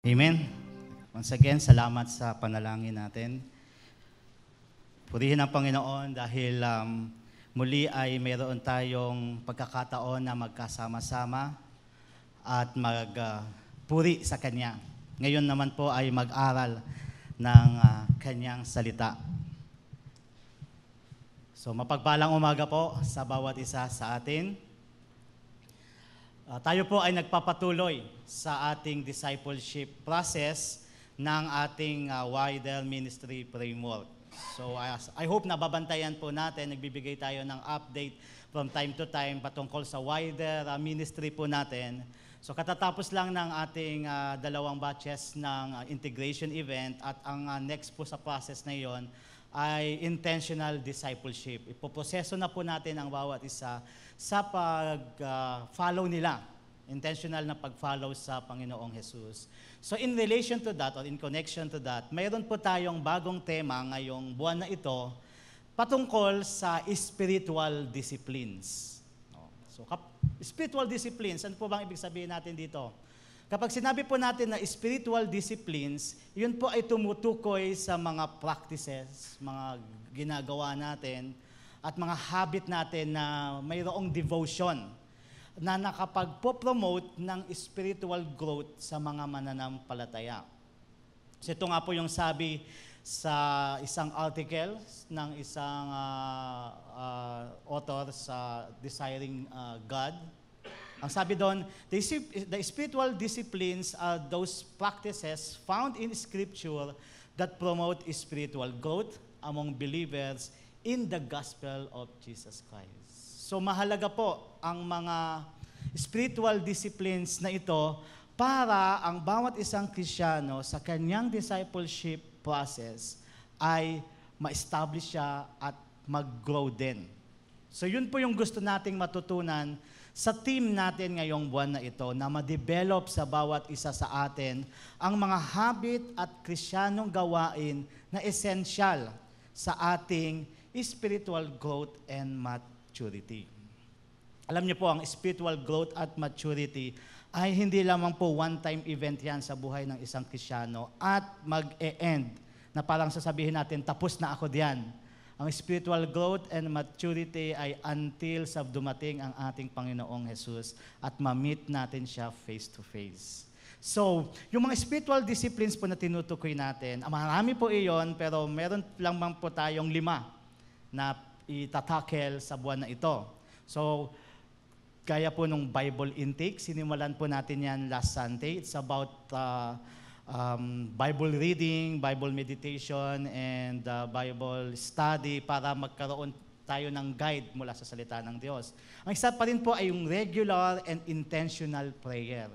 Amen. Once again, salamat sa panalangin natin. Purihin ang Panginoon dahil muli ay mayroon tayong pagkakataon na magkasama-sama at magpuri sa Kanya. Ngayon naman po ay mag-aral ng Kanyang salita. So mapagpalang umaga po sa bawat isa sa atin. Tayo po ay nagpapatuloy sa ating discipleship process ng ating wider ministry framework. So I hope na babantayan po natin, nagbibigay tayo ng update from time to time patungkol sa wider ministry po natin. So katatapos lang ng ating dalawang batches ng integration event at ang next po sa process na iyon ay intentional discipleship. Ipoproseso na po natin ang bawat isa sa pag-follow nila, intentional na pag-follow sa Panginoong Jesus. So in relation to that or in connection to that, mayroon po tayong bagong tema ngayong buwan na ito patungkol sa spiritual disciplines. So spiritual disciplines, ano po bang ibig sabihin natin dito? Kapag sinabi po natin na spiritual disciplines, yun po ay tumutukoy sa mga practices, mga ginagawa natin, at mga habit natin na mayroong devotion na nakapagpo-promote ng spiritual growth sa mga mananampalataya. So ito nga po yung sabi sa isang article ng isang author sa Desiring God. Ang sabi doon, the spiritual disciplines are those practices found in Scripture that promote spiritual growth among believers in the gospel of Jesus Christ. So mahalaga po ang mga spiritual disciplines na ito para ang bawat isang Kristiyano sa kanyang discipleship process ay ma-establish siya at mag-grow din. So yun po yung gusto nating matutunan sa team natin ngayong buwan na ito na ma-develop sa bawat isa sa atin ang mga habit at Kristiyanong gawain na esensyal sa ating spiritual growth and maturity. Alam niyo po, ang spiritual growth at maturity ay hindi lamang po one-time event yan sa buhay ng isang Kristiyano at mag-e-end na parang sasabihin natin, tapos na ako diyan. Ang spiritual growth and maturity ay until sa dumating ang ating Panginoong Jesus at ma-meet natin siya face to face. So, yung mga spiritual disciplines po na tinutukoy natin, marami po iyon, pero meron lang po tayong 5 na itatakel sa buwan na ito. So, gaya po nung Bible intake, sinimulan po natin yan last Sunday. It's about Bible reading, Bible meditation, and Bible study para magkaroon tayo ng guide mula sa salita ng Diyos. Ang isa pa rin po ay yung regular and intentional prayer.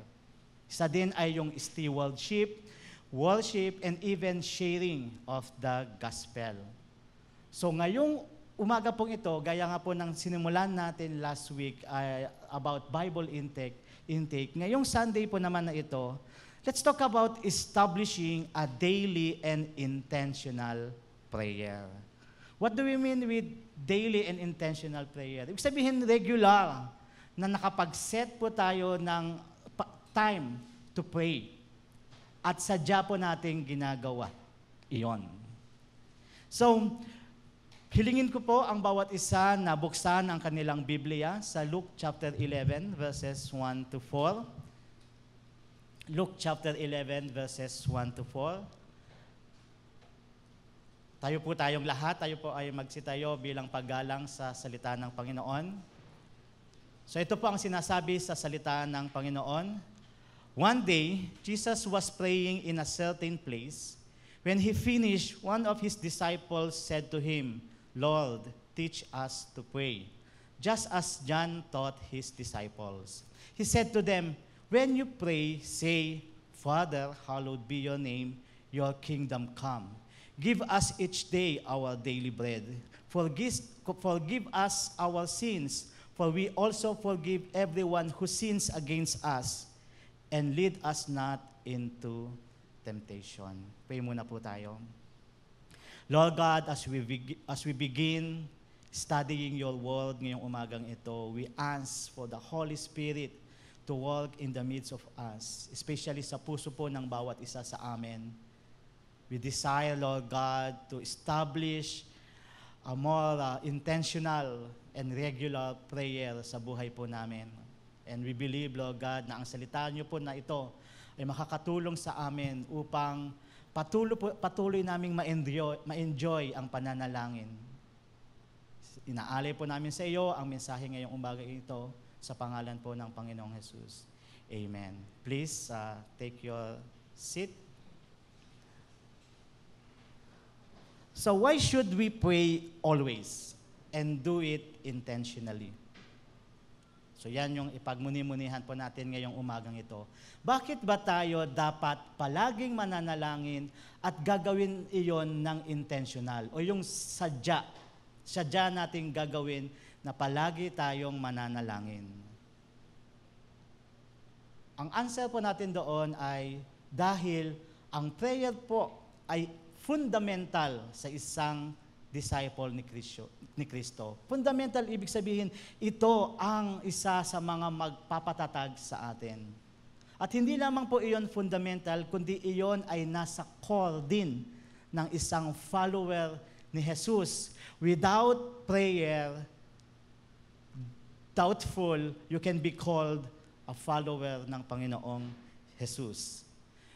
Isa din ay yung stewardship, worship, and even sharing of the gospel. So ngayong umaga pong ito, gaya nga po ng sinimulan natin last week about Bible intake. Ngayong Sunday po naman na ito, let's talk about establishing a daily and intentional prayer. What do we mean with daily and intentional prayer? Ibig sabihin regular, na nakapag-set po tayo ng time to pray. At sadya po nating ginagawa iyon. So, hilingin ko po ang bawat isa na buksan ang kanilang Biblia sa Luke chapter 11 verses 1 to 4. Luke chapter 11 verses 1 to 4. Tayong lahat, tayo po ay magsitayo bilang paggalang sa salita ng Panginoon. So ito po ang sinasabi sa salita ng Panginoon. One day, Jesus was praying in a certain place. When he finished, one of his disciples said to him, Lord, teach us to pray, just as John taught his disciples. He said to them, when you pray, say, Father, hallowed be your name, your kingdom come. Give us each day our daily bread. Forgive us our sins, for we also forgive everyone who sins against us. And lead us not into temptation. Pray muna po tayo. Lord God, as we begin studying your word ngayong umagang ito, we ask for the Holy Spirit to work in the midst of us, especially sa puso po ng bawat isa sa amin. We desire, Lord God, to establish a more intentional and regular prayer sa buhay po namin. And we believe, Lord God, na ang salita niyo po na ito ay makakatulong sa amin upang patuloy naming ma-enjoy ang pananalangin. Inaalay po namin sa iyo ang mensahe ngayong umaga ito sa pangalan po ng Panginoong Jesus. Amen. Please take your seat. So why should we pray always and do it intentionally? So yan yung ipagmuni-munihan po natin ngayong umagang ito. Bakit ba tayo dapat palaging mananalangin at gagawin iyon ng intentional? O yung sadya nating gagawin na palagi tayong mananalangin. Ang answer po natin doon ay dahil ang prayer po ay fundamental sa isang disciple ni Kristo. Fundamental, ibig sabihin, ito ang isa sa mga magpapatatag sa atin. At hindi lamang po iyon fundamental, kundi iyon ay nasa core din ng isang follower ni Jesus. Without prayer, doubtful, you can be called a follower ng Panginoong Jesus.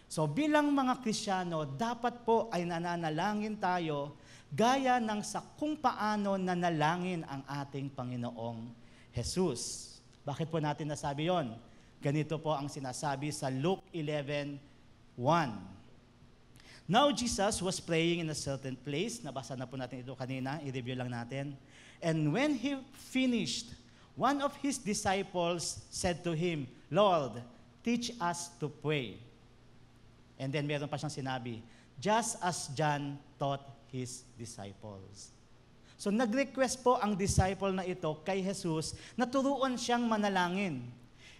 So bilang mga Kristiyano, dapat po ay nananalangin tayo gaya ng sa kung paano nanalangin ang ating Panginoong Jesus. Bakit po natin nasabi yon? Ganito po ang sinasabi sa Luke 11:1. Now Jesus was praying in a certain place. Nabasa na po natin ito kanina, i-review lang natin. And when he finished, one of his disciples said to him, Lord, teach us to pray. And then meron pa siyang sinabi, just as John taught his disciples. So nag-request po ang disciple na ito kay Jesus na turuan siyang manalangin.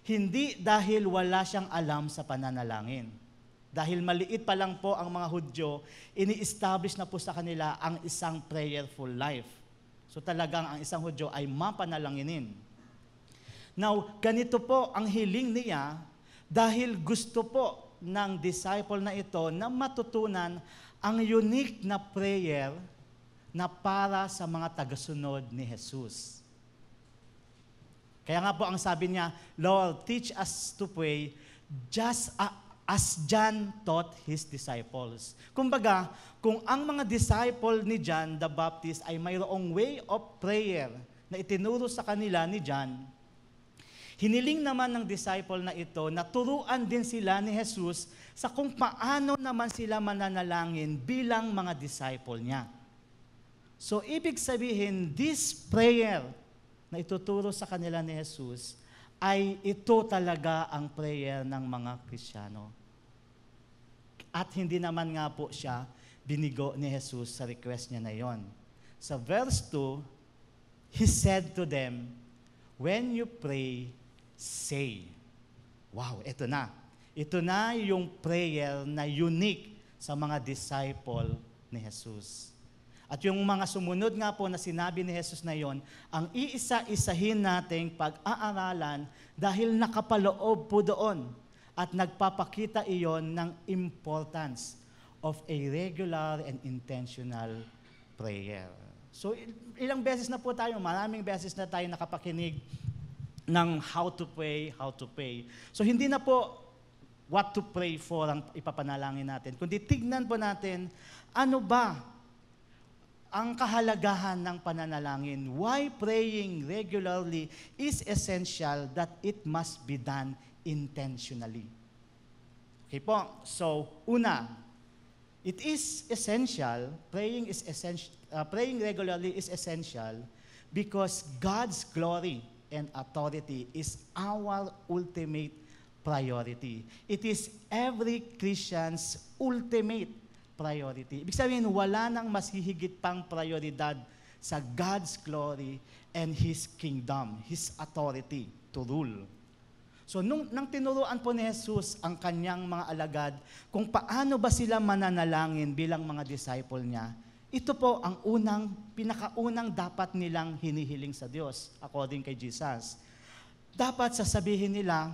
Hindi dahil wala siyang alam sa pananalangin. Dahil maliit pa lang po ang mga Hudyo, ini-establish na po sa kanila ang isang prayerful life. So talagang ang isang Hudyo ay mapanalanginin. Now, ganito po ang hiling niya dahil gusto po ng disciple na ito na matutunan ang unique na prayer na para sa mga tagasunod ni Jesus. Kaya nga po ang sabi niya, Lord, teach us to pray just as John taught his disciples. Kumbaga, kung ang mga disciple ni John the Baptist ay mayroong way of prayer na itinuro sa kanila ni John, hiniling naman ng disciple na ito na turuan din sila ni Jesus sa kung paano naman sila mananalangin bilang mga disciple niya. So, ibig sabihin, this prayer na ituturo sa kanila ni Jesus ay ito talaga ang prayer ng mga Kristiyano. At hindi naman nga po siya binigo ni Jesus sa request niya na yon. Sa verse 2, He said to them, when you pray, say. Wow, ito na. Ito na yung prayer na unique sa mga disciple ni Jesus. At yung mga sumunod nga po na sinabi ni Jesus na yon, ang iisa-isahin nating pag-aaralan dahil nakapaloob po doon at nagpapakita iyon ng importance of a regular and intentional prayer. So ilang beses na po tayo, maraming beses na tayo nakapakinig ng how to pray. So hindi na po what to pray for ang ipapanalangin natin, kundi tignan po natin ano ba ang kahalagahan ng pananalangin. Why praying regularly is essential that it must be done intentionally. Okay po, so una, it is essential, praying regularly is essential because God's glory and authority is our ultimate priority. It is every Christian's ultimate priority. Ibig sabihin, wala nang mas hihigit pang prioridad sa God's glory and His kingdom, His authority to rule. So, nang tinuruan po ni Jesus ang kanyang mga alagad kung paano ba sila mananalangin bilang mga disciple niya, ito po ang pinakaunang dapat nilang hinihiling sa Diyos, according kay Jesus. Dapat sasabihin nila,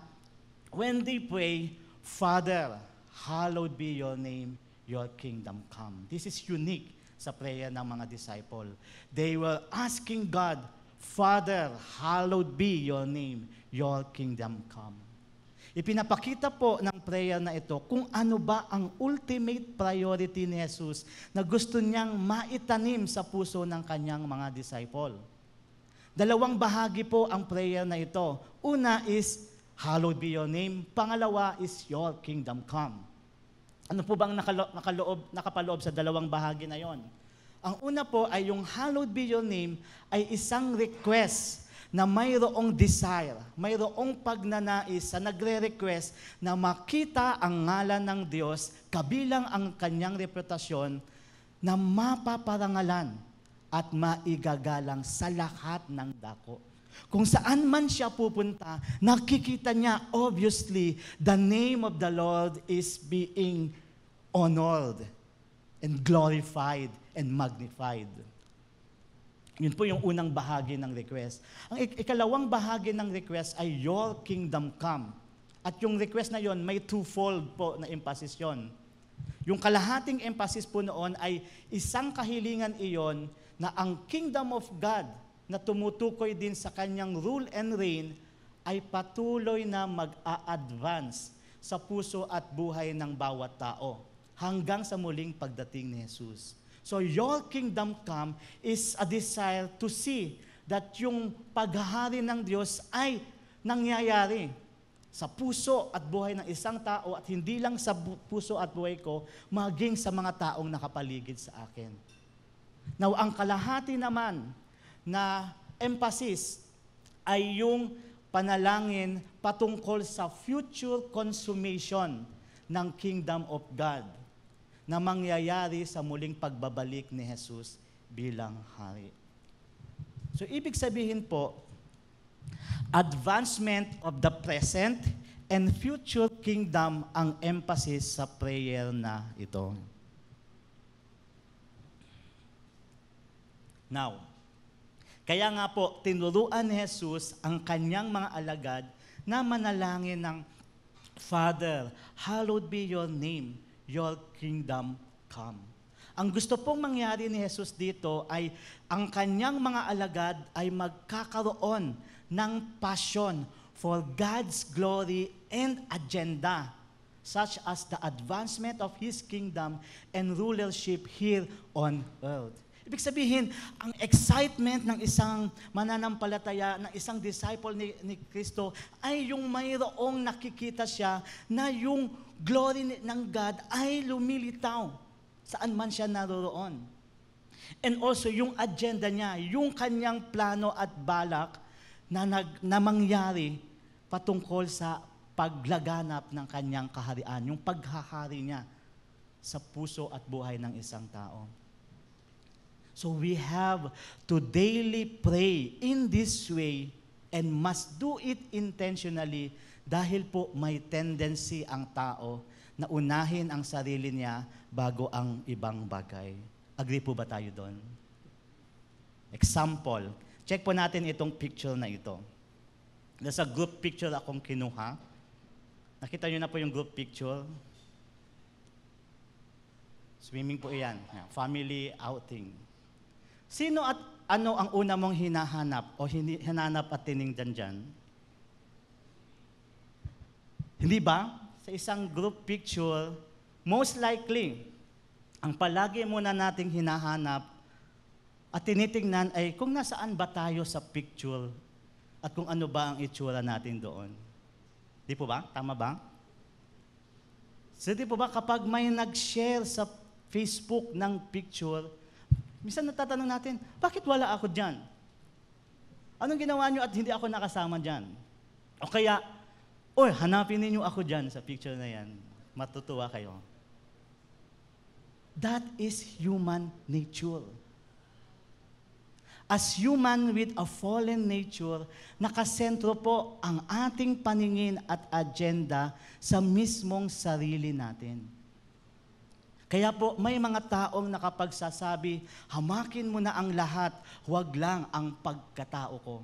when they pray, Father, hallowed be your name, your kingdom come. This is unique sa prayer ng mga disciple. They were asking God, Father, hallowed be your name, your kingdom come. Ipinapakita po ng prayer na ito kung ano ba ang ultimate priority ni Jesus na gusto niyang maitanim sa puso ng kanyang mga disciple. Dalawang bahagi po ang prayer na ito. Una is, hallowed be your name. Pangalawa is, your kingdom come. Ano po bang nakapaloob sa dalawang bahagi na yon? Ang una po ay yung hallowed be your name ay isang request na mayroong desire, mayroong pagnanais sa nagre-request na makita ang ngalan ng Diyos kabilang ang kanyang reputasyon na mapaparangalan at maigagalang sa lahat ng dako. Kung saan man siya pupunta, nakikita niya obviously the name of the Lord is being honored and glorified and magnified. Yun po yung unang bahagi ng request. Ang ikalawang bahagi ng request ay your kingdom come. At yung request na yon may twofold po na emphasis yon. Yung kalahating emphasis po noon ay isang kahilingan iyon na ang kingdom of God na tumutukoy din sa kanyang rule and reign ay patuloy na mag-a-advance sa puso at buhay ng bawat tao hanggang sa muling pagdating ni Jesus. So your kingdom come is a desire to see that yung paghahari ng Diyos ay nangyayari sa puso at buhay ng isang tao at hindi lang sa puso at buhay ko, maging sa mga taong nakapaligid sa akin. Now, ang kalahati naman na emphasis ay yung panalangin patungkol sa future consummation ng kingdom of God na mangyayari sa muling pagbabalik ni Jesus bilang hari. So, ibig sabihin po, advancement of the present and future kingdom ang emphasis sa prayer na ito. Now, kaya nga po, tinuruan ni Jesus ang kanyang mga alagad na manalangin ng, Father, hallowed be your name, your kingdom come. Ang gusto pong mangyari ni Jesus dito ay ang kanyang mga alagad ay magkakaroon ng passion for God's glory and agenda, such as the advancement of His kingdom and rulership here on earth. Ibig sabihin, ang excitement ng isang mananampalataya, ng isang disciple ni Kristo, ay yung mayroong nakikita siya na yung glory ng God ay lumilitaw saan man siya naroroon. And also, yung agenda niya, yung kanyang plano at balak na mangyari patungkol sa paglaganap ng kanyang kaharian, yung paghahari niya sa puso at buhay ng isang tao. So we have to daily pray in this way and must do it intentionally dahil po may tendency ang tao na unahin ang sarili niya bago ang ibang bagay. Agree po ba tayo doon? Example, check po natin itong picture na ito. Nasa group picture akong kinuha. Nakita nyo na po yung group picture. Swimming po iyan. Family outing. Sino at ano ang una mong hinahanap o hinanap at tiningnan dyan? Hindi ba? Sa isang group picture, most likely, ang palagi muna nating hinahanap at tinitingnan ay kung nasaan ba tayo sa picture at kung ano ba ang itsura natin doon. Di po ba? Tama ba? So di po ba kapag may nag-share sa Facebook ng picture, minsan natatanong natin, bakit wala ako dyan? Anong ginawa nyo at hindi ako nakasama dyan? O kaya, hanapin ninyo ako dyan sa picture na yan. Matutuwa kayo. That is human nature. As human with a fallen nature, nakasentro po ang ating paningin at agenda sa mismong sarili natin. Kaya po, may mga taong nakapagsasabi, hamakin mo na ang lahat, huwag lang ang pagkatao ko.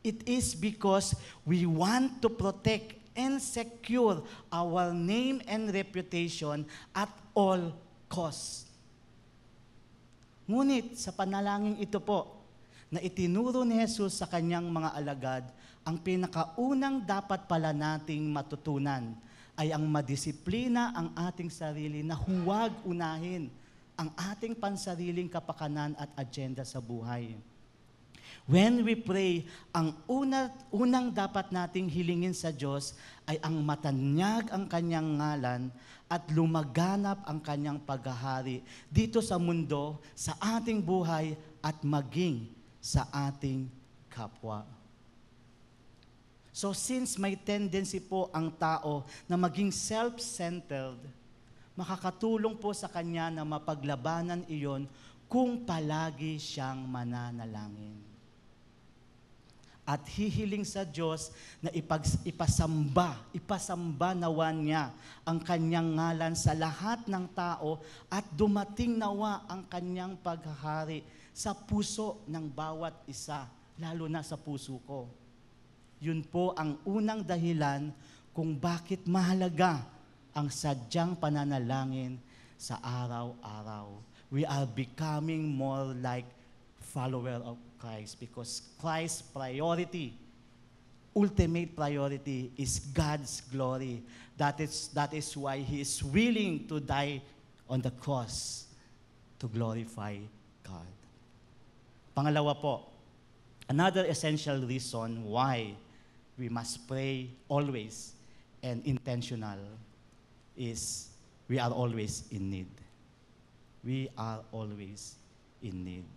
It is because we want to protect and secure our name and reputation at all costs. Ngunit sa panalangin ito po, na itinuro ni Jesus sa kanyang mga alagad, ang pinakaunang dapat pala nating matutunan ay ang madisiplina ang ating sarili na huwag unahin ang ating pansariling kapakanan at agenda sa buhay. When we pray, ang unang dapat nating hilingin sa Diyos ay ang matanyag ang kanyang ngalan at lumaganap ang kanyang paghahari dito sa mundo, sa ating buhay at maging sa ating kapwa. So since may tendency po ang tao na maging self-centered, makakatulong po sa kanya na mapaglabanan iyon kung palagi siyang mananalangin. At hihiling sa Diyos na ipasamba nawa niya ang kanyang ngalan sa lahat ng tao at dumating nawa ang kanyang paghahari sa puso ng bawat isa, lalo na sa puso ko. Yun po ang unang dahilan kung bakit mahalaga ang sadyang pananalangin sa araw-araw. We are becoming more like follower of Christ because Christ's priority, ultimate priority is God's glory. That is why He is willing to die on the cross to glorify God. Pangalawa po, another essential reason why we must pray always and intentional is we are always in need. We are always in need.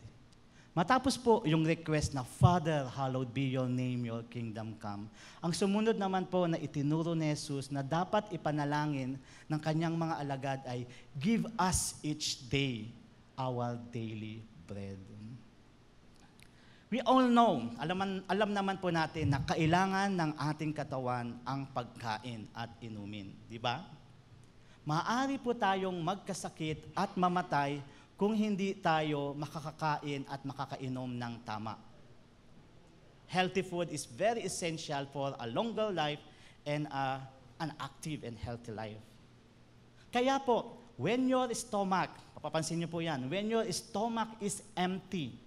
Matapos po yung request na, Father, hallowed be your name, your kingdom come. Ang sumunod naman po na itinuro ni Jesus na dapat ipanalangin ng kanyang mga alagad ay, give us each day our daily bread. We all know, alam naman po natin na kailangan ng ating katawan ang pagkain at inumin. Di ba? Maaari po tayong magkasakit at mamatay kung hindi tayo makakakain at makakainom ng tama. Healthy food is very essential for a longer life and an active and healthy life. Kaya po, when your stomach, papapansin niyo po yan, when your stomach is empty,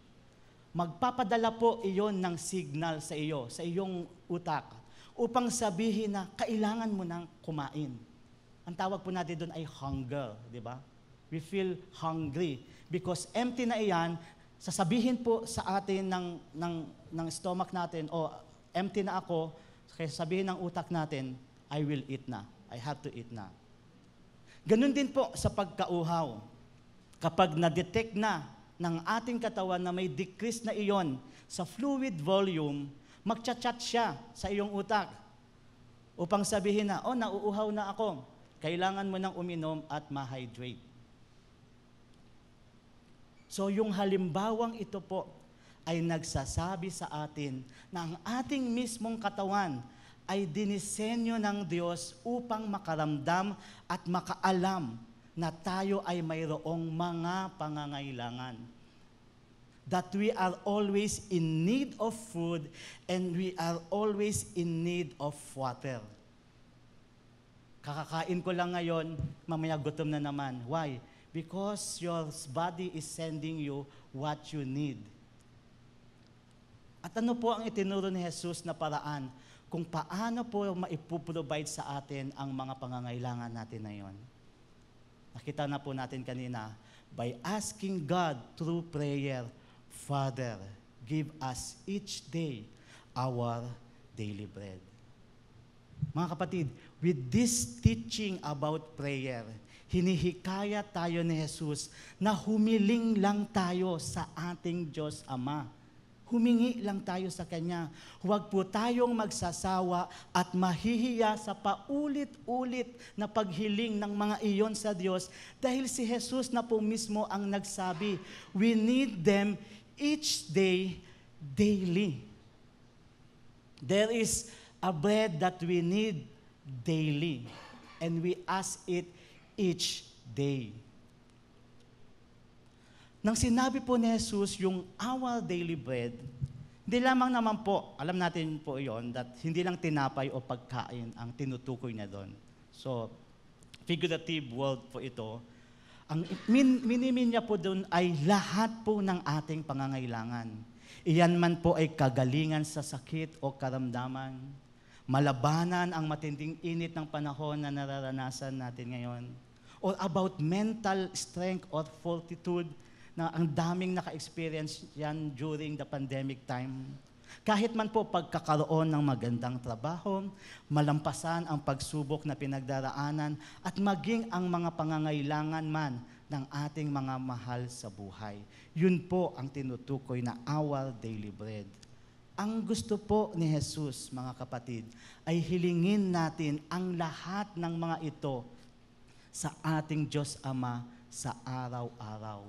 magpapadala po iyon ng signal sa iyo, sa iyong utak, upang sabihin na kailangan mo nang kumain. Ang tawag po natin doon ay hunger, di ba? We feel hungry because empty na iyan, sasabihin po sa atin ng stomach natin, empty na ako, kaya sabihin ng utak natin, I will eat na. I have to eat na. Ganun din po sa pagkauhaw. Kapag na-detect na ng ating katawan na may decrease na iyon sa fluid volume, magchat-chat siya sa iyong utak upang sabihin na, nauuhaw na ako. Kailangan mo nang uminom at ma-hydrate. So yung halimbawang ito po ay nagsasabi sa atin na ang ating mismong katawan ay dinisenyo ng Diyos upang makaramdam at makaalam na tayo ay mayroong mga pangangailangan. That we are always in need of food and we are always in need of water. Kakakain ko lang ngayon, mamaya gutom na naman. Why? Because your body is sending you what you need. At ano po ang itinuro ni Jesus na paraan kung paano po maipuprovide sa atin ang mga pangangailangan natin na yon? Nakita na po natin kanina, by asking God through prayer, Father, give us each day our daily bread. Mga kapatid, with this teaching about prayer, hinihikaya tayo ni Jesus na humiling lang tayo sa ating Diyos Ama. Humingi lang tayo sa Kanya. Huwag po tayong magsasawa at mahihiya sa paulit-ulit na paghiling ng mga iyon sa Diyos dahil si Jesus na po mismo ang nagsabi, we need them each day, daily. There is a bread that we need daily and we ask it each day. Nang sinabi po ni Jesus yung our daily bread, Hindi lamang naman po, alam natin po yon that hindi lang tinapay o pagkain ang tinutukoy niya doon. So, figurative word po ito. Ang minimin niya po doon ay lahat po ng ating pangangailangan. Iyan man po ay kagalingan sa sakit o karamdaman, malabanan ang matinding init ng panahon na nararanasan natin ngayon, or about mental strength or fortitude na ang daming naka-experience yan during the pandemic time. Kahit man po pagkakaroon ng magandang trabaho, malampasan ang pagsubok na pinagdaraanan at maging ang mga pangangailangan man ng ating mga mahal sa buhay. Yun po ang tinutukoy na our daily bread. Ang gusto po ni Jesus, mga kapatid, ay hilingin natin ang lahat ng mga ito sa ating Diyos Ama sa araw-araw.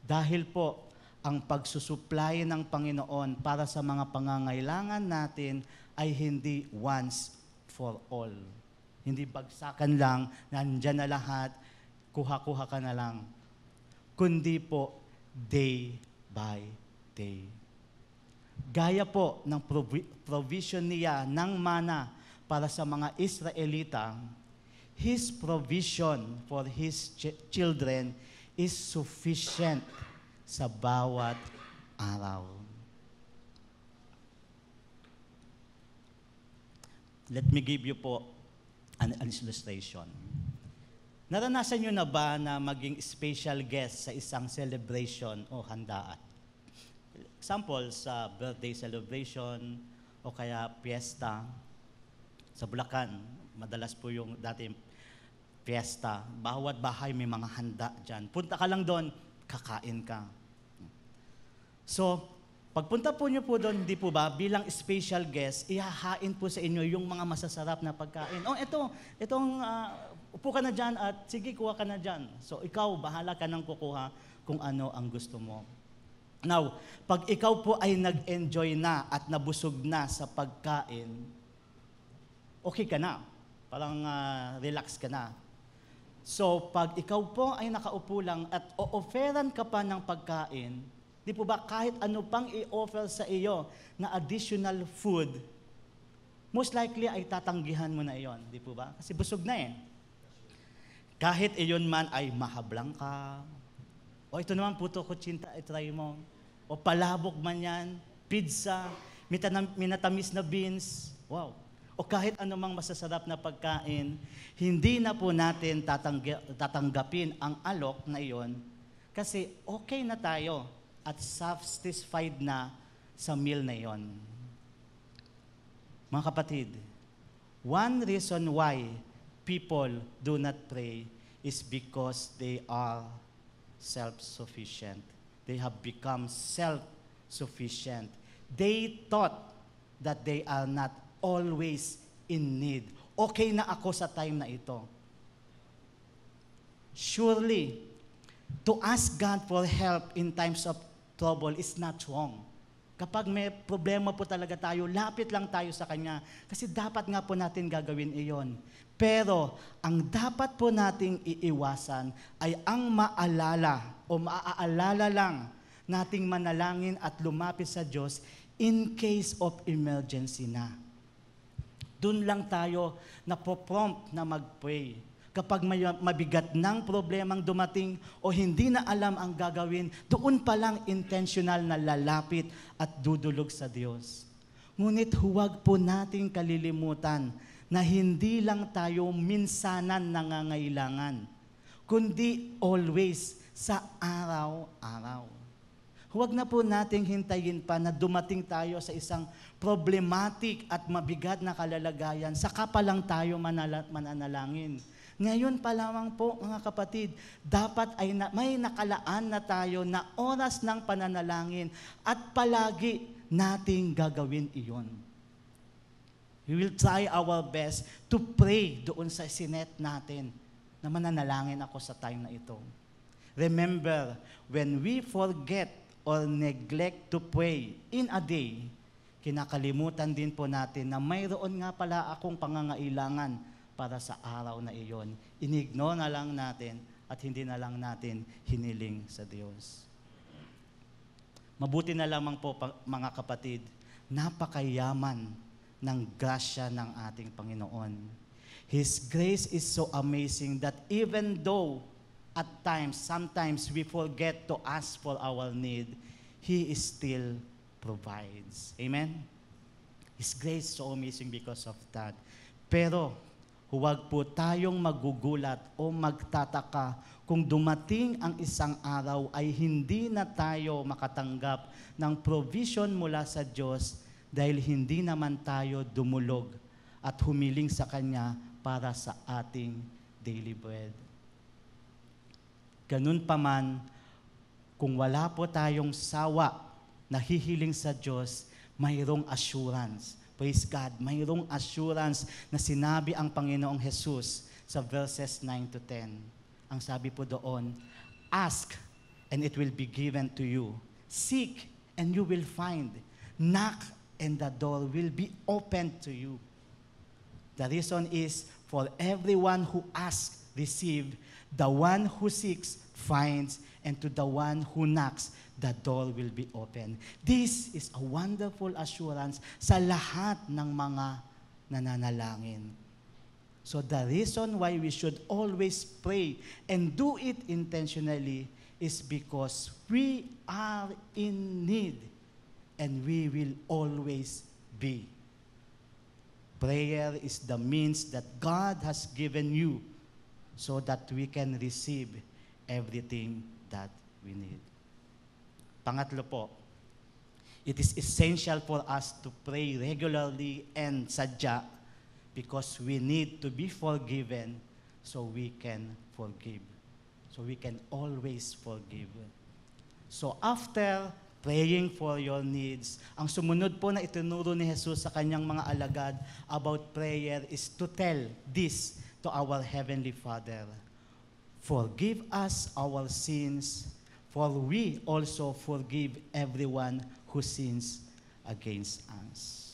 Dahil po, ang pagsusupply ng Panginoon para sa mga pangangailangan natin ay hindi once for all. Hindi bagsakan lang, nandyan na lahat, kuha-kuha ka na lang. Kundi po, day by day. Gaya po ng provision niya ng mana para sa mga Israelita, His provision for His children is sufficient sa bawat araw. Let me give you po an illustration. Naranasan nyo na ba na maging special guest sa isang celebration o handaan? Example, sa birthday celebration o kaya fiesta. Sa Bulacan, madalas po yung dati fiesta. Bawat bahay may mga handa dyan. Punta ka lang doon, kakain ka. So, pagpunta po nyo po doon, di po ba, bilang special guest, ihahain po sa inyo yung mga masasarap na pagkain. Oh, upo ka na dyan at sige, kuha ka na dyan. So, ikaw, bahala ka nang kukuha kung ano ang gusto mo. Now, pag ikaw po ay nag-enjoy na at nabusog na sa pagkain, okay ka na. Parang relax ka na. So, pag ikaw po ay nakaupo lang at o-offeran ka pa ng pagkain, di po ba kahit ano pang i-offer sa iyo na additional food, most likely ay tatanggihan mo na iyon. Di po ba? Kasi busog na eh. Kahit iyon man ay mahablang ka, o ito naman puto kutsinta, try mo. O palabok man yan, pizza, minatamis na beans, wow. O kahit anumang masasarap na pagkain, hindi na po natin tatanggapin ang alok na iyon kasi okay na tayo at satisfied na sa meal na iyon. Mga kapatid, one reason why people do not pray is because they are self-sufficient. They have become self-sufficient. They thought that they are not always in need. Okay na ako sa time na ito. Surely, to ask God for help in times of trouble is not wrong. Kapag may problema po talaga tayo, lapit lang tayo sa Kanya. Kasi dapat nga po natin gagawin iyon. Pero, ang dapat po nating iiwasan ay ang maalala o maaalala lang nating manalangin at lumapit sa Diyos in case of emergency na. Doon lang tayo napoprompt na mag-pray. Kapag may mabigat ng problemang dumating o hindi na alam ang gagawin, doon pa lang intentional na lalapit at dudulog sa Diyos. Ngunit huwag po nating kalilimutan na hindi lang tayo minsanan nangangailangan, kundi always sa araw-araw. Huwag na po nating hintayin pa na dumating tayo sa isang problematic at mabigat na kalalagayan, saka pa lang tayo mananalangin. Ngayon pa lamang po, mga kapatid, dapat ay may nakalaan na tayo na oras ng pananalangin at palagi nating gagawin iyon. We will try our best to pray doon sa sinet natin na mananalangin ako sa time na ito. Remember, when we forget or neglect to pray in a day, kinakalimutan din po natin na mayroon nga pala akong pangangailangan para sa araw na iyon. Inignore na lang natin at hindi na lang natin hiniling sa Diyos. Mabuti na lamang po, mga kapatid, napakayaman ng grasya ng ating Panginoon. His grace is so amazing that even though at times, sometimes we forget to ask for our need, He still provides. Amen? His grace is so amazing because of that. Pero, huwag po tayong magugulat o magtataka kung dumating ang isang araw ay hindi na tayo makatanggap ng provision mula sa Diyos dahil hindi naman tayo dumulog at humiling sa Kanya para sa ating daily bread. Ganun pa man, kung wala po tayong sawa na hihiling sa Diyos, mayroong assurance. Praise God, mayroong assurance na sinabi ang Panginoong Jesus sa verses 9 to 10. Ang sabi po doon, ask and it will be given to you. Seek and you will find. Knock and the door will be opened to you. The reason is, for everyone who asks, receive. The one who seeks, finds. And to the one who knocks, the door will be open. This is a wonderful assurance sa lahat ng mga nananalangin. So the reason why we should always pray and do it intentionally is because we are in need and we will always be. Prayer is the means that God has given you so that we can receive everything that we need. Pangatlo po, it is essential for us to pray regularly and sadya because we need to be forgiven so we can forgive. So we can always forgive. So after praying for your needs, ang sumunod po na itinuro ni Jesus sa kanyang mga alagad about prayer is to tell this to our Heavenly Father. Forgive us our sins, for we also forgive everyone who sins against us.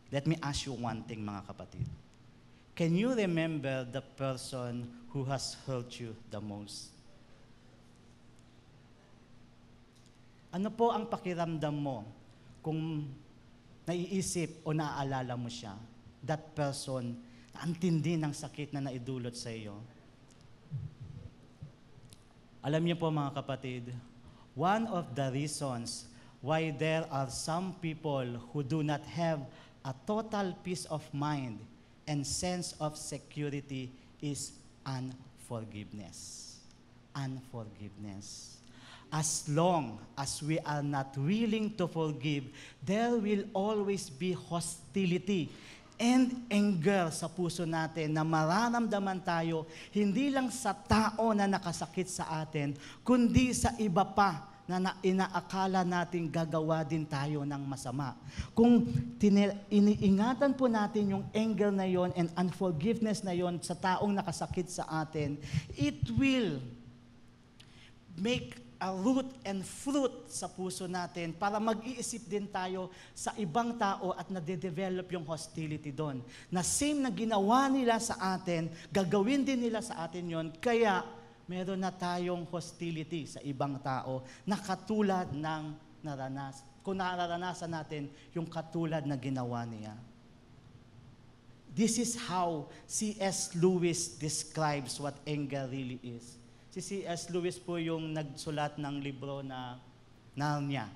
Let me ask you one thing, mga kapatid. Can you remember the person who has hurt you the most? Ano po ang pakiramdam mo kung naiisip o naaalala mo siya? That person, ang tindi ng sakit na naidulot sa iyo. Alam niyo po, mga kapatid, one of the reasons why there are some people who do not have a total peace of mind and sense of security is unforgiveness. Unforgiveness. As long as we are not willing to forgive, there will always be hostility and anger sa puso natin na mararamdaman tayo hindi lang sa tao na nakasakit sa atin, kundi sa iba pa na inaakala natin gagawa din tayo ng masama. Kung iniingatan po natin yung anger na yon and unforgiveness na yon sa taong nakasakit sa atin, it will make a root and fruit sa puso natin para mag-iisip din tayo sa ibang tao at nade-develop yung hostility doon. Na same na ginawa nila sa atin, gagawin din nila sa atin yon. Kaya meron na tayong hostility sa ibang tao na katulad ng kung nararanasan natin yung katulad na ginawa niya. This is how C.S. Lewis describes what anger really is. Si C.S. Lewis po yung nagsulat ng libro na Narnia.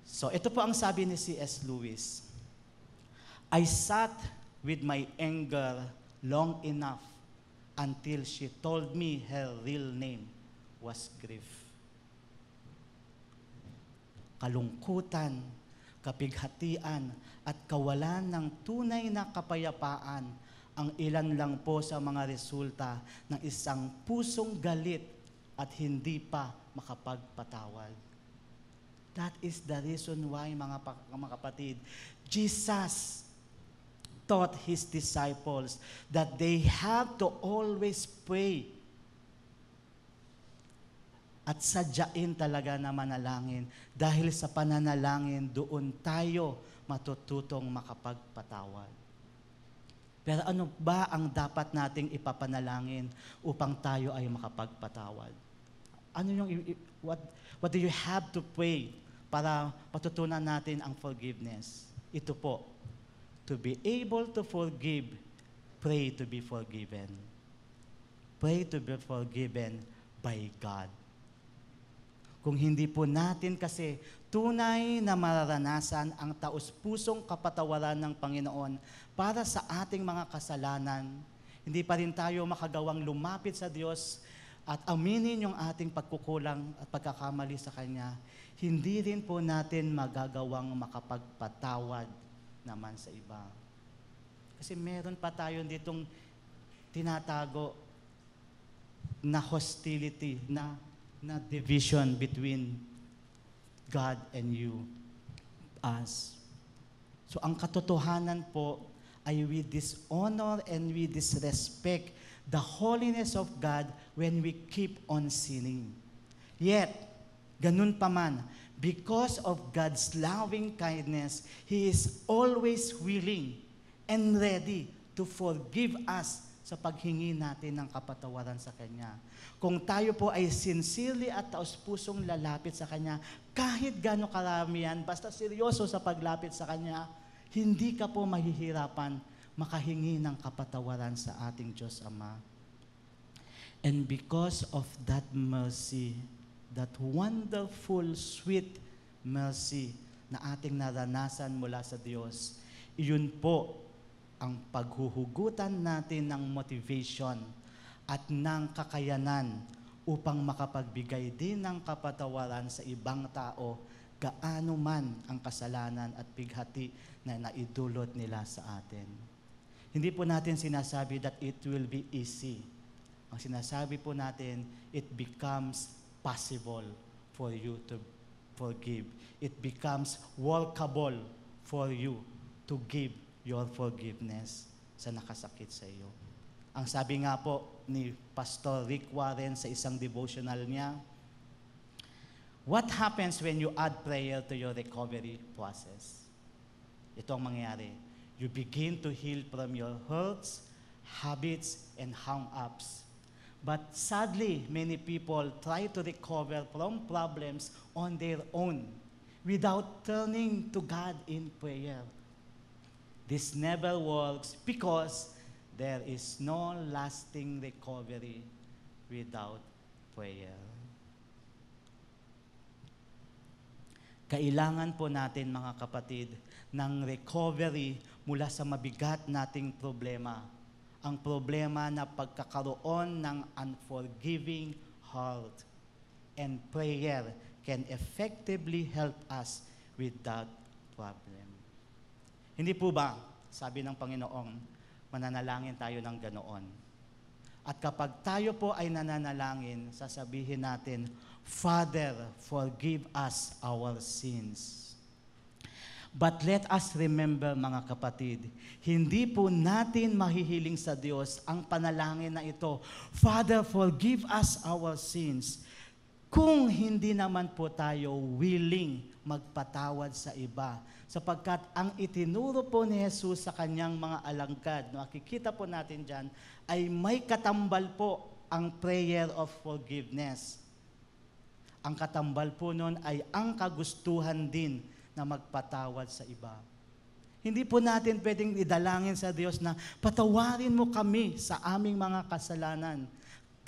So ito po ang sabi ni C.S. Lewis. I sat with my anger long enough until she told me her real name was grief. Kalungkutan, kapighatian, at kawalan ng tunay na kapayapaan ang ilan lang po sa mga resulta ng isang pusong galit at hindi pa makapagpatawad. That is the reason why, mga kapatid, Jesus taught His disciples that they have to always pray at sadyain talaga na manalangin dahil sa pananalangin doon tayo matututong makapagpatawad. Pero ano ba ang dapat nating ipapanalangin upang tayo ay makapagpatawad? Ano yung, what do you have to pray para patutunan natin ang forgiveness? Ito po, to be able to forgive, pray to be forgiven. Pray to be forgiven by God. Kung hindi po natin kasi tunay na mararanasan ang taus-pusong kapatawaran ng Panginoon para sa ating mga kasalanan, hindi pa rin tayo makagawang lumapit sa Diyos at aminin yung ating pagkukulang at pagkakamali sa Kanya, hindi rin po natin magagawang makapagpatawad naman sa iba. Kasi meron pa tayo ditong tinatago na hostility, na division between God and you, us. So ang katotohanan po ay we dishonor and we disrespect the holiness of God when we keep on sinning. Yet, ganun pa man, because of God's loving kindness, He is always willing and ready to forgive us sa paghingi natin ng kapatawaran sa Kanya. Kung tayo po ay sincerely at taos-pusong lalapit sa Kanya, kahit gaano karami yan, basta seryoso sa paglapit sa Kanya, hindi ka po mahihirapan makahingi ng kapatawaran sa ating Diyos Ama. And because of that mercy, that wonderful, sweet mercy na ating naranasan mula sa Diyos, iyon po ang paghuhugutan natin ng motivation at ng kakayanan upang makapagbigay din ng kapatawaran sa ibang tao gaano man ang kasalanan at pighati na naidulot nila sa atin. Hindi po natin sinasabi that it will be easy. Ang sinasabi po natin, it becomes possible for you to forgive. It becomes workable for you to give your forgiveness sa nakasakit sa iyo. Ang sabi nga po ni Pastor Rick Warren sa isang devotional niya, what happens when you add prayer to your recovery process? Ito ang mangyayari. You begin to heal from your hurts, habits, and hang-ups. But sadly, many people try to recover from problems on their own without turning to God in prayer. This never works because there is no lasting recovery without prayer. Kailangan po natin, mga kapatid, ng recovery mula sa mabigat nating problema. Ang problema na pagkakaroon ng unforgiving heart. And prayer can effectively help us with that problem. Hindi po ba, sabi ng Panginoon, mananalangin tayo ng ganoon? At kapag tayo po ay nananalangin, sasabihin natin, Father, forgive us our sins. But let us remember, mga kapatid, hindi po natin mahihiling sa Diyos ang panalangin na ito, Father, forgive us our sins, kung hindi naman po tayo willing magpatawad sa iba. Sapagkat ang itinuro po ni Jesus sa kanyang mga alangkad, makikita po natin dyan, ay may katambal po ang prayer of forgiveness. Ang katambal po nun ay ang kagustuhan din na magpatawad sa iba. Hindi po natin pwedeng idalangin sa Diyos na patawarin mo kami sa aming mga kasalanan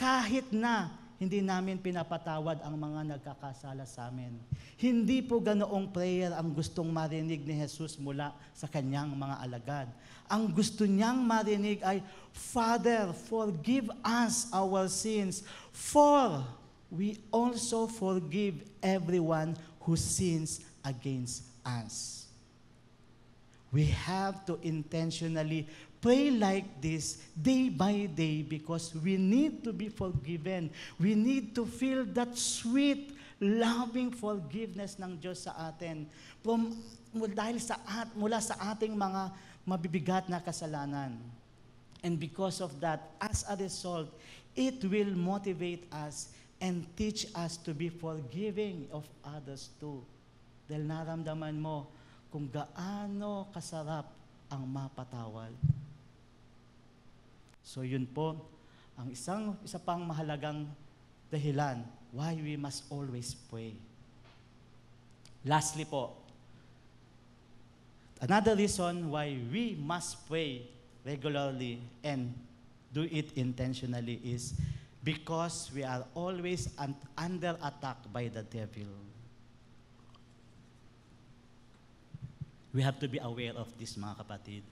kahit na hindi namin pinapatawad ang mga nagkakasala sa amin. Hindi po ganoong prayer ang gustong marinig ni Jesus mula sa kanyang mga alagad. Ang gusto niyang marinig ay, Father, forgive us our sins, for we also forgive everyone who sins against us. We have to intentionally pray like this day by day because we need to be forgiven. We need to feel that sweet, loving forgiveness ng Diyos sa atin mula sa ating mga mabibigat na kasalanan. And because of that, as a result, it will motivate us and teach us to be forgiving of others too. Dahil naramdaman mo kung gaano kasarap ang mapatawad. So yun po, ang isa pang mahalagang dahilan why we must always pray. Lastly po, another reason why we must pray regularly and do it intentionally is because we are always under attack by the devil. We have to be aware of this, mga kapatid.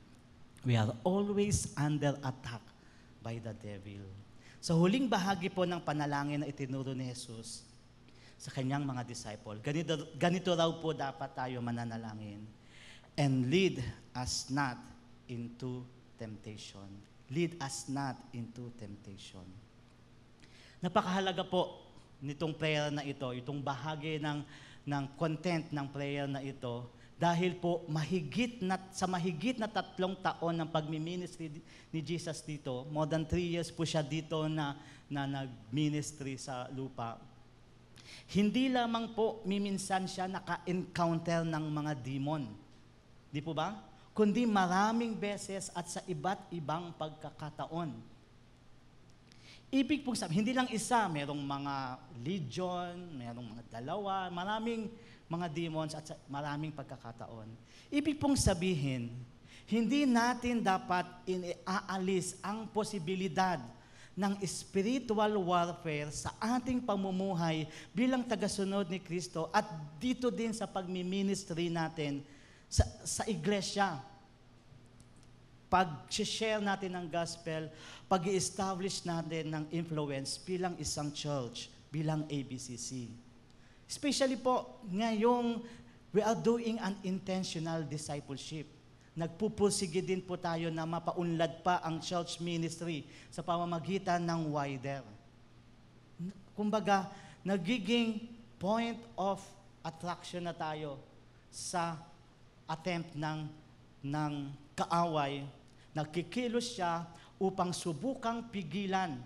We are always under attack by the devil. Sa huling bahagi po ng panalangin na itinuro ni Jesus sa kanyang mga disciple, ganito raw po dapat tayo mananalangin. And lead us not into temptation. Lead us not into temptation. Napakahalaga po nitong prayer na ito, itong bahagi ng content ng prayer na ito, dahil po sa mahigit na 3 taon ng pagmi-ministry ni Jesus dito, more than 3 years po siya dito na nag-ministry sa lupa. Hindi lamang po miminsan siya naka-encounter ng mga demon. Di po ba? Kundi maraming beses at sa iba't ibang pagkakataon. Ibig pong sabihin, hindi lang isa, merong mga legion, merong mga dalawa, maraming mga demons at maraming pagkakataon. Ibig pong sabihin, hindi natin dapat iniaalis ang posibilidad ng spiritual warfare sa ating pamumuhay bilang tagasunod ni Kristo at dito din sa pagmi-ministry natin sa iglesia. Pag-share natin ng gospel, pag-i-establish natin ng influence bilang isang church, bilang ABCC. Especially po, ngayong we are doing an intentional discipleship. Nagpupursige din po tayo na mapaunlad pa ang church ministry sa pamamagitan ng wider. Kumbaga, nagiging point of attraction na tayo sa attempt ng kaaway. Nagkikilos siya upang subukang pigilan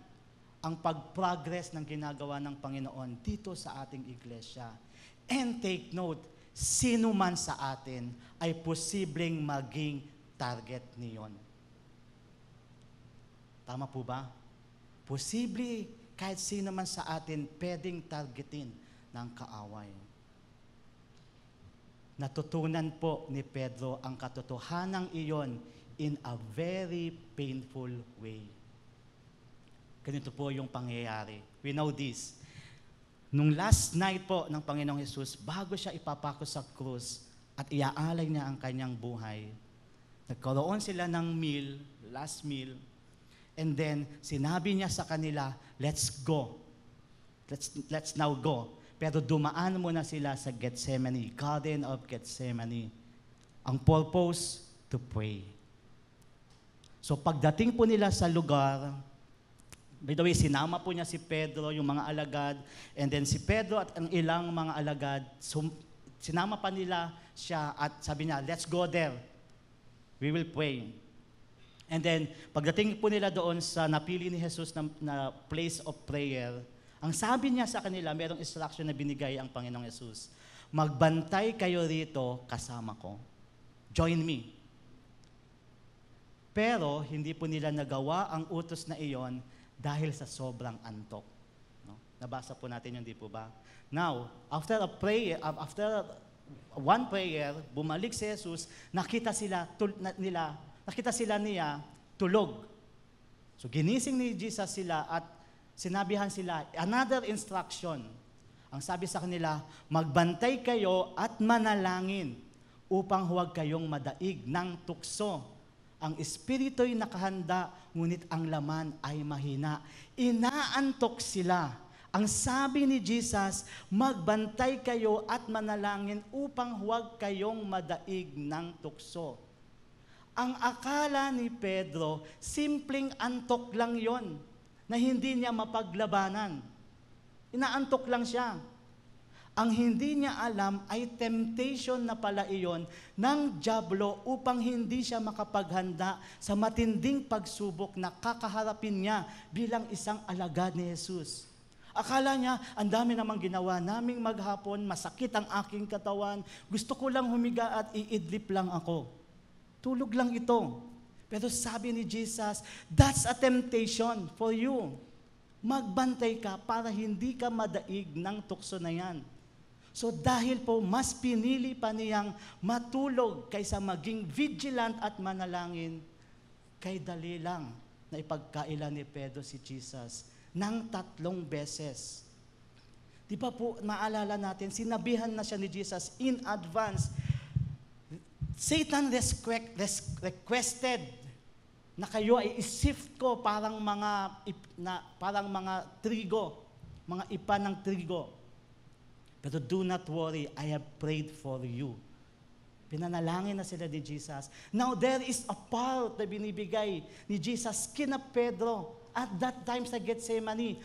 ang pag-progress ng ginagawa ng Panginoon dito sa ating iglesia. And take note, sino man sa atin ay posibleng maging target niyon. Tama po ba? Posible kahit sino man sa atin pwedeng targetin ng kaaway. Natutunan po ni Pedro ang katotohanang iyon in a very painful way. Ganito po yung pangyayari. We know this. Nung last night po ng Panginoong Hesus, bago siya ipapako sa krus at iaalay niya ang kanyang buhay, nagkaroon sila ng meal, last meal, and then sinabi niya sa kanila, let's go. Let's now go. Pero dumaan muna sila sa Gethsemane, Garden of Gethsemane. Ang purpose, to pray. So pagdating po nila sa lugar, by the way, sinama po niya si Pedro, yung mga alagad, and then si Pedro at ang ilang mga alagad, sinama pa nila siya at sabi niya, let's go there. We will pray. And then, pagdating po nila doon sa napili ni Jesus na place of prayer, ang sabi niya sa kanila, merong instruction na binigay ang Panginoong Jesus, magbantay kayo rito kasama ko. Join me. Pero, hindi po nila nagawa ang utos na iyon dahil sa sobrang antok. No? Nabasa po natin yun, di po ba? Now, after one prayer, bumalik si Jesus, nakita sila niya tulog. So ginising ni Jesus sila at sinabihan sila, another instruction. Ang sabi sa kanila, magbantay kayo at manalangin upang huwag kayong madaig ng tukso. Ang espiritu'y nakahanda, ngunit ang laman ay mahina. Inaantok sila. Ang sabi ni Jesus, magbantay kayo at manalangin upang huwag kayong madaig ng tukso. Ang akala ni Pedro, simpleng antok lang yon na hindi niya mapaglabanan. Inaantok lang siya. Ang hindi niya alam ay temptation na pala iyon ng dyablo upang hindi siya makapaghanda sa matinding pagsubok na kakaharapin niya bilang isang alagad ni Jesus. Akala niya, ang dami namang ginawa naming maghapon, masakit ang aking katawan, gusto ko lang humiga at iidlip lang ako. Tulog lang ito. Pero sabi ni Jesus, that's a temptation for you. Magbantay ka para hindi ka madaig ng tukso na yan. So dahil po mas pinili pa niyang matulog kaysa maging vigilant at manalangin, kay dali lang na ipagkaila ni Pedro si Jesus ng 3 beses. Di ba po, maalala natin, sinabihan na siya ni Jesus in advance. Satan requested na kayo ay isift ko parang mga trigo, mga ipa ng trigo. Pero do not worry, I have prayed for you. Pinanalangin na sila ni Jesus. Now there is a part na binibigay ni Jesus kina Pedro at that time sa Gethsemane.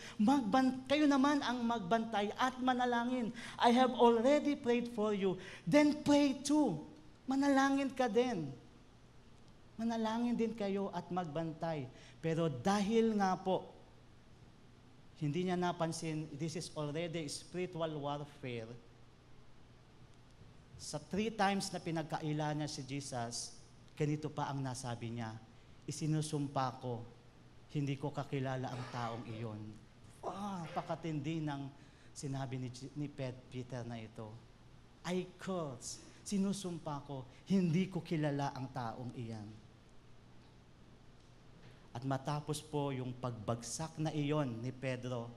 Kayo naman ang magbantay at manalangin. I have already prayed for you. Then pray too. Manalangin ka din. Manalangin din kayo at magbantay. Pero dahil nga po, hindi niya napansin, this is already spiritual warfare. Sa 3 times na pinagkaila niya si Jesus, ganito pa ang nasabi niya, isinusumpa ko, hindi ko kakilala ang taong iyon. Pakatindi ng sinabi ni Peter na ito. I curse, sinusumpa ko, hindi ko kilala ang taong iyan. At matapos po yung pagbagsak na iyon ni Pedro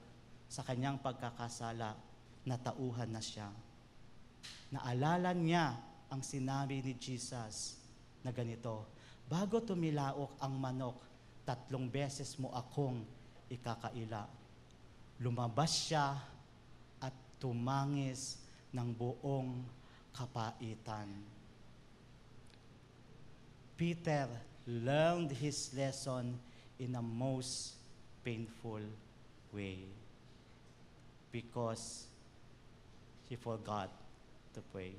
sa kanyang pagkakasala, natauhan na siya. Naalala niya ang sinabi ni Jesus na ganito, bago tumilaok ang manok, 3 beses mo akong ikakaila. Lumabas siya at tumangis ng buong kapaitan. Peter learned his lesson in a most painful way because he forgot to pray.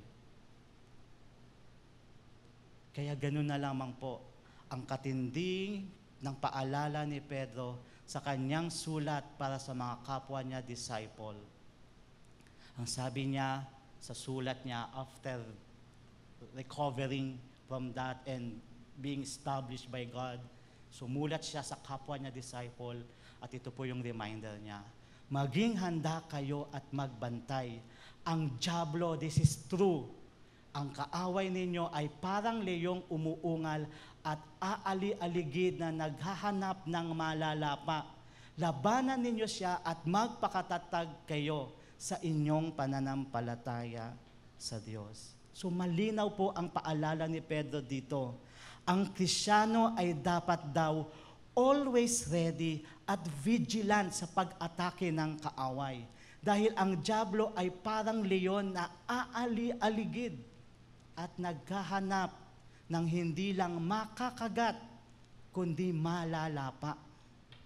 Kaya ganun na lamang po ang katindi ng paalala ni Pedro sa kanyang sulat para sa mga kapwa niya disciple. Ang sabi niya sa sulat niya after recovering from that and being established by God, sumulat siya sa kapwa niya disciple at ito po yung reminder niya. Maging handa kayo at magbantay. Ang dyablo, this is true. Ang kaaway ninyo ay parang leyong umuungal at aali-aligid na naghahanap ng malalapa. Labanan ninyo siya at magpakatatag kayo sa inyong pananampalataya sa Diyos. So malinaw po ang paalala ni Pedro dito. Ang Kristiyano ay dapat daw always ready at vigilant sa pag-atake ng kaaway. Dahil ang dyablo ay parang leon na aali-aligid at naghahanap ng hindi lang makakagat, kundi malalapa.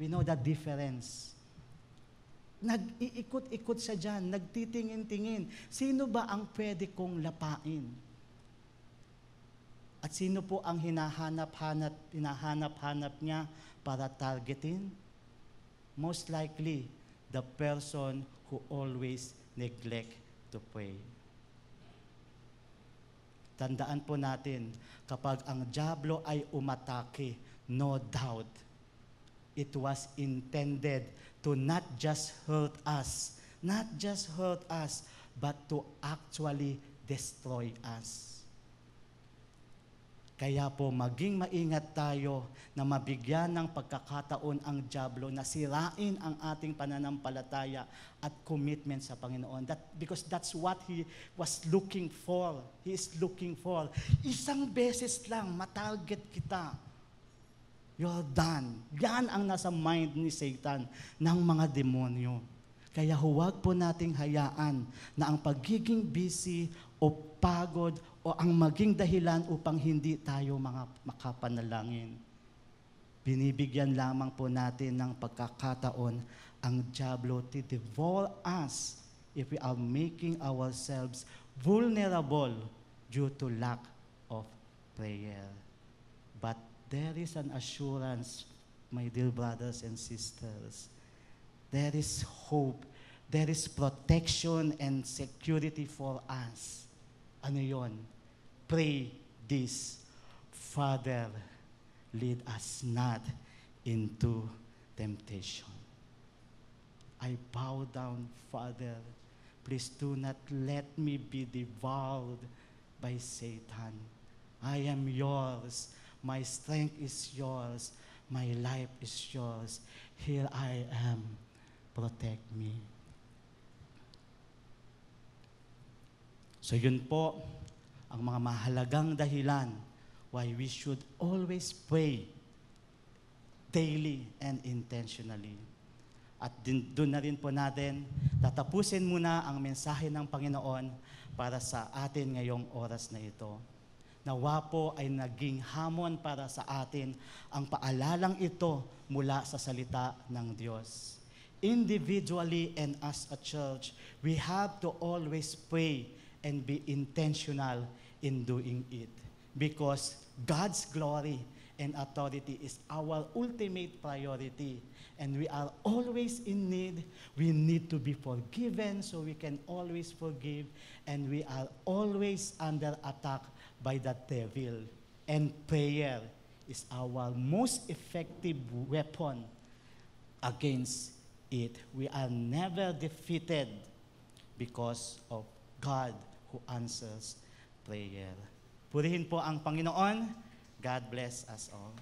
We know the difference. Nag-iikot-ikot siya dyan, nagtitingin-tingin. Sino ba ang pwede kong lapain? At sino po ang hinahanap-hanap niya para targetin? Most likely, the person who always neglect to pray. Tandaan po natin, kapag ang dyablo ay umatake, no doubt, it was intended to not just hurt us, but to actually destroy us. Kaya po, maging maingat tayo na mabigyan ng pagkakataon ang dyablo na sirain ang ating pananampalataya at commitment sa Panginoon. Because that's what he was looking for. He is looking for. Isang beses lang, matarget kita. You're done. Yan ang nasa mind ni Satan ng mga demonyo. Kaya huwag po nating hayaan na ang pagiging busy o pagod o ang maging dahilan upang hindi tayo mga makapanalangin. Binibigyan lamang po natin ng pagkakataon ang dyablo to devour us if we are making ourselves vulnerable due to lack of prayer. But there is an assurance, my dear brothers and sisters. There is hope. There is protection and security for us. Ano yon? Pray this, Father, lead us not into temptation. I bow down, Father. Please do not let me be devoured by Satan. I am yours. My strength is yours. My life is yours. Here I am. Protect me. So yun po ang mga mahalagang dahilan why we should always pray daily and intentionally. At doon na rin po natin tatapusin muna ang mensahe ng Panginoon para sa atin ngayong oras na ito. Nawa po ay naging hamon para sa atin ang paalalang ito mula sa salita ng Diyos. Individually and as a church, we have to always pray and be intentional in doing it. Because God's glory and authority is our ultimate priority. And we are always in need. We need to be forgiven so we can always forgive. And we are always under attack by the devil. And prayer is our most effective weapon against it. We are never defeated because of God who answers prayer. Purihin po ang Panginoon. God bless us all.